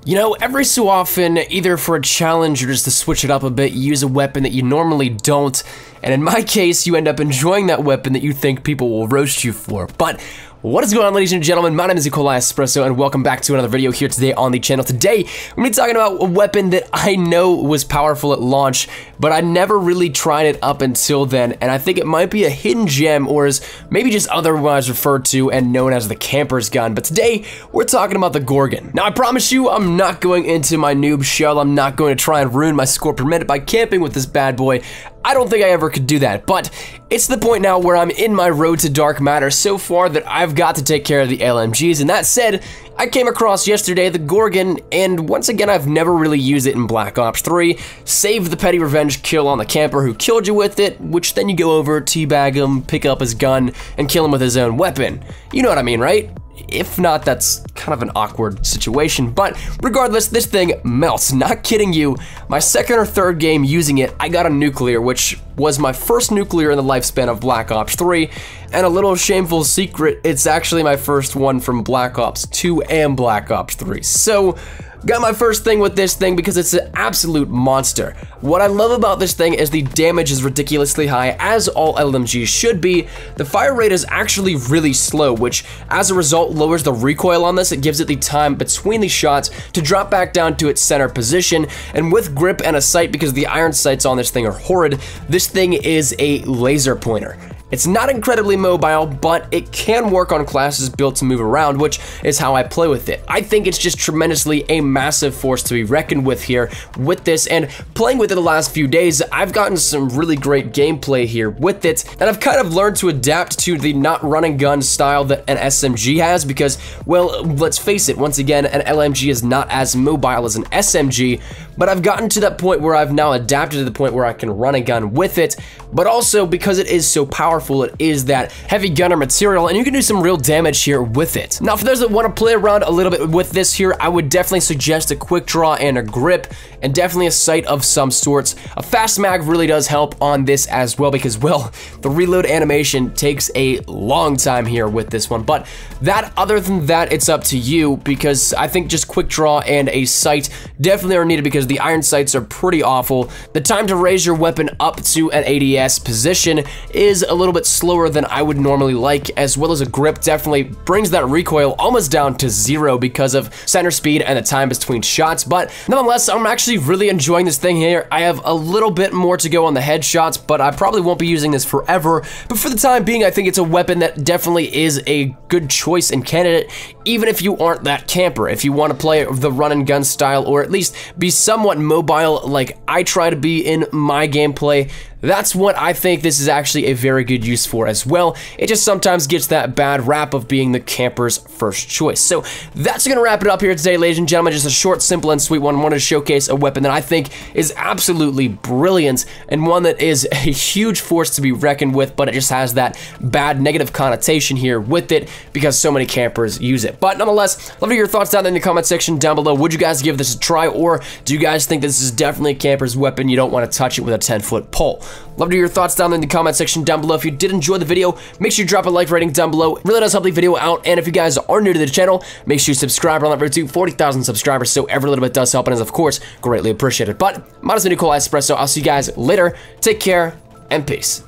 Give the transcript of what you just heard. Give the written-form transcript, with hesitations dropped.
You know, every so often, either for a challenge or just to switch it up a bit, you use a weapon that you normally don't, and in my case, you end up enjoying that weapon that you think people will roast you for. But what is going on, ladies and gentlemen? My name is COD Espresso, and welcome back to another video here today on the channel. Today, we're going to be talking about a weapon that I know was powerful at launch, but I never really tried it up until then, and I think it might be a hidden gem, or is maybe just otherwise referred to and known as the camper's gun. But today, we're talking about the Gorgon. Now, I promise you, I'm not going into my noob shell. I'm not going to try and ruin my score per minute by camping with this bad boy. I don't think I ever could do that, but it's the point now where I'm in my road to dark matter so far that I've got to take care of the LMGs, and that said, I came across yesterday the Gorgon, and once again, I've never really used it in Black Ops 3, save the petty revenge kill on the camper who killed you with it, which then you go over, teabag him, pick up his gun, and kill him with his own weapon. You know what I mean, right? If not, that's kind of an awkward situation, but regardless, this thing melts. Not kidding you, my second or third game using it, I got a nuclear, which was my first nuclear in the lifespan of Black Ops 3, and a little shameful secret, it's actually my first one from Black Ops 2 and Black Ops 3. So, got my first thing with this thing because it's an absolute monster. What I love about this thing is the damage is ridiculously high, as all LMGs should be. The fire rate is actually really slow, which as a result lowers the recoil on this. It gives it the time between the shots to drop back down to its center position, and with grip and a sight, because the iron sights on this thing are horrid, this thing is a laser pointer. It's not incredibly mobile, but it can work on classes built to move around, which is how I play with it. I think it's just tremendously a massive force to be reckoned with here with this, and playing with it the last few days, I've gotten some really great gameplay here with it, and I've kind of learned to adapt to the not running gun style that an SMG has because, well, let's face it, once again, an LMG is not as mobile as an SMG, but I've gotten to that point where I've now adapted to the point where I can run a gun with it, but also because it is so powerful, it is that heavy gunner material, and you can do some real damage here with it. Now, for those that want to play around a little bit with this here, I would definitely suggest a quick draw and a grip, and definitely a sight of some sorts. A fast mag really does help on this as well because, well, the reload animation takes a long time here with this one, but other than that, it's up to you because I think just quick draw and a sight definitely are needed because the iron sights are pretty awful. The time to raise your weapon up to an ADS position is a little bit slower than I would normally like, as well as a grip definitely brings that recoil almost down to zero because of center speed and the time between shots, but nonetheless, I'm actually really enjoying this thing here. I have a little bit more to go on the headshots, but I probably won't be using this forever, but for the time being, I think it's a weapon that definitely is a good choice and candidate, even if you aren't that camper. If you want to play the run and gun style, or at least be somewhat mobile like I try to be in my gameplay, that's what I think this is actually a very good use for as well. It just sometimes gets that bad rap of being the camper's first choice. So that's gonna wrap it up here today, ladies and gentlemen. Just a short, simple, and sweet one. I wanted to showcase a weapon that I think is absolutely brilliant and one that is a huge force to be reckoned with, but it just has that bad negative connotation here with it because so many campers use it. But nonetheless, love to hear your thoughts down in the comment section down below. Would you guys give this a try, or do you guys think this is definitely a camper's weapon? You don't want to touch it with a 10-foot pole. Love to hear your thoughts down in the comment section down below. If you did enjoy the video, make sure you drop a like rating down below. It really does help the video out, and if you guys are new to the channel, make sure you subscribe. We're on that road to 40,000 subscribers, so every little bit does help and is, of course, greatly appreciated. But, my name is COD Espresso. I'll see you guys later. Take care, and peace.